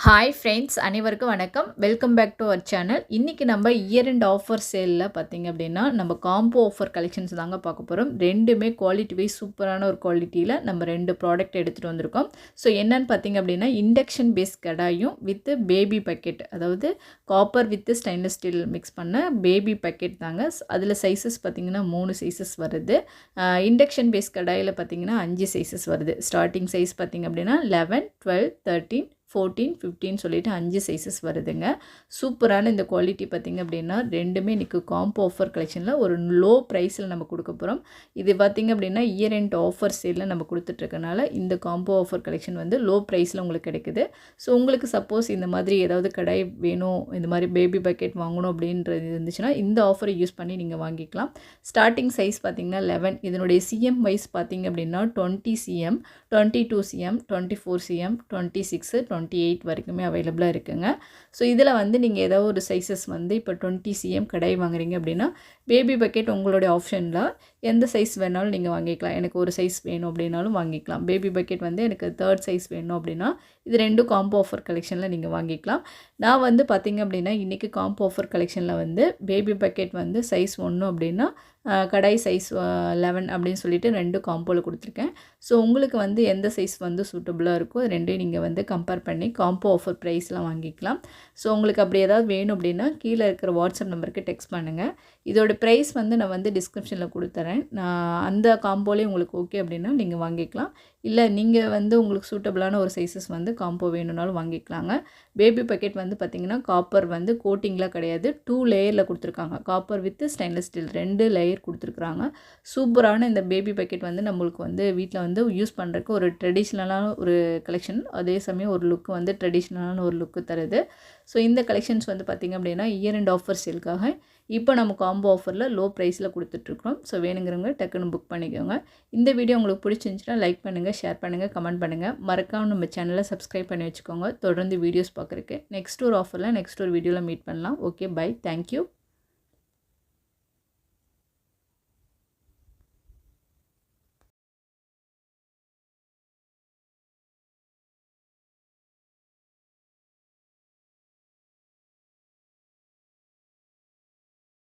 Hi friends, அனைவருக்கும் வணக்கம். Welcome back to our channel. இன்றைக்கி நம்ம இயர் அண்ட் ஆஃபர் சேலில் பார்த்திங்க அப்படின்னா நம்ம காம்போ ஆஃபர் கலெக்ஷன்ஸ் தாங்க பார்க்க போகிறோம். ரெண்டுமே குவாலிட்டி வைஸ் சூப்பரான ஒரு குவாலிட்டியில் நம்ம 2 ப்ராடக்ட் எடுத்துகிட்டு வந்திருக்கோம். ஸோ என்னென்னு பார்த்திங்க அப்படின்னா இண்டக்ஷன் பேஸ் கடாயும் வித் பேபி பக்கெட், அதாவது copper with stainless steel mix பண்ண பேபி பக்கெட் தாங்க. அதில் சைஸஸ் பார்த்திங்கன்னா 3 சைஸஸ் வருது. இண்டக்ஷன் பேஸ் கடாயில் பார்த்திங்கன்னா 5 சைஸஸ் வருது. ஸ்டார்டிங் சைஸ் பார்த்திங்க அப்படின்னா 11, 12, 13, 14, 15 சொல்லிட்டு 5 சைஸஸ் வருதுங்க. சூப்பரான இந்த குவாலிட்டி பார்த்திங்க அப்படின்னா ரெண்டுமே இன்றைக்கி காம்போ ஆஃபர் கலெக்ஷனில் ஒரு லோ ப்ரைஸில் நம்ம கொடுக்க போகிறோம். இது பார்த்திங்க அப்படின்னா இயர் எண்ட் ஆஃபர் சேலில் நம்ம கொடுத்துட்ருக்கனால இந்த காம்போ ஆஃபர் கலெக்ஷன் வந்து லோ ப்ரைஸில் உங்களுக்கு கிடைக்குது. ஸோ உங்களுக்கு சப்போஸ் இந்த மாதிரி ஏதாவது கடாய் வேணும், இந்த மாதிரி பேபி பக்கெட் வாங்கணும் அப்படின்றது இருந்துச்சுன்னா இந்த ஆஃபரை யூஸ் பண்ணி நீங்கள் வாங்கிக்கலாம். ஸ்டார்டிங் சைஸ் பார்த்திங்கன்னா 11, இதனுடைய சிஎம் வைஸ் பார்த்திங்க அப்படின்னா 20 cm, 22 cm, 24 cm, 26, 28 வரைக்குமே அவைலபிளாக இருக்குங்க. ஸோ இதில் வந்து நீங்கள் ஏதோ ஒரு சைஸஸ் வந்து இப்போ 20 cm கடாய் வாங்குறீங்க அப்படின்னா பேபி பக்கெட் உங்களுடைய ஆப்ஷனில் எந்த சைஸ் வேணாலும் நீங்கள் வாங்கிக்கலாம். எனக்கு ஒரு சைஸ் வேணும் அப்படின்னாலும் வாங்கிக்கலாம். பேபி பக்கெட் வந்து எனக்கு 3rd சைஸ் வேணும் அப்படின்னா இது 2 காம்போ ஆஃபர் கலெக்ஷனில் நீங்கள் வாங்கிக்கலாம். நான் வந்து பார்த்திங்க அப்படின்னா இன்றைக்கி காம்போ ஆஃபர் கலெக்ஷனில் வந்து பேபி பக்கெட் வந்து சைஸ் 1 அப்படின்னா கடாய் சைஸ் 11 அப்படின்னு சொல்லிட்டு 2 காம்போவில் கொடுத்துருக்கேன். ஸோ உங்களுக்கு வந்து எந்த சைஸ் வந்து சூட்டபுளாக இருக்கோ அது ரெண்டையும் நீங்கள் வந்து கம்பேர் பண்ணி காம்போ ஆஃபர் ப்ரைஸ்லாம் வாங்கிக்கலாம். ஸோ உங்களுக்கு அப்படி ஏதாவது வேணும் அப்படின்னா கீழே இருக்கிற வாட்ஸ்அப் நம்பருக்கு டெக்ஸ்ட் பண்ணுங்கள். இதோட ப்ரைஸ் வந்து நான் வந்து டிஸ்கிரிப்ஷனில் கொடுத்துறேன். நான் அந்த காம்போலேயே உங்களுக்கு ஓகே அப்படின்னா நீங்கள் வாங்கிக்கலாம். இல்லை நீங்கள் வந்து உங்களுக்கு சூட்டபுளான ஒரு சைஸஸ் வந்து காம்போ வேணும்னாலும் வாங்கிக்கலாங்க. பேபி பக்கெட் வந்து பார்த்திங்கன்னா காப்பர் வந்து கோட்டிங்லாம் கிடையாது, 2 லேயரில் கொடுத்துருக்காங்க. Copper with stainless steel 2 layer கொடுத்துருக்குறாங்க. சூப்பரான இந்த பேபி பக்கெட் வந்து நம்மளுக்கு வந்து வீட்டில் வந்து யூஸ் பண்ணுறதுக்கு ஒரு ட்ரெடிஷ்னலான ஒரு கலெக்ஷன், அதே சமயம் ஒரு லுக்கு வந்து ட்ரெடிஷ்னலான ஒரு லுக்கு தருது. ஸோ இந்த கலெக்ஷன்ஸ் வந்து பார்த்திங்க அப்படின்னா இயர் அண்ட் ஆஃபர் சேலுக்காக இப்போ நம்ம காம்போ ஆஃபரில் லோ ப்ரைஸில் கொடுத்துட்ருக்கோம். ஸோ வேணுங்கிறவங்க டக்குன்னு புக் பண்ணிக்கோங்க. இந்த வீடியோ உங்களுக்கு பிடிச்சிருந்துச்சுன்னா லைக் பண்ணுங்கள், ஷேர் பண்ணுங்கள், கமெண்ட் பண்ணுங்கள். மறக்காம நம்ம சேனலை சப்ஸ்கிரைப் பண்ணி வச்சுக்கோங்க. தொடர்ந்து வீடியோஸ் பார்க்குறக்கு. நெக்ஸ்ட் ஒரு ஆஃபரில் நெக்ஸ்ட் ஒரு வீடியோவில் மீட் பண்ணலாம். Okay, bye, thank you.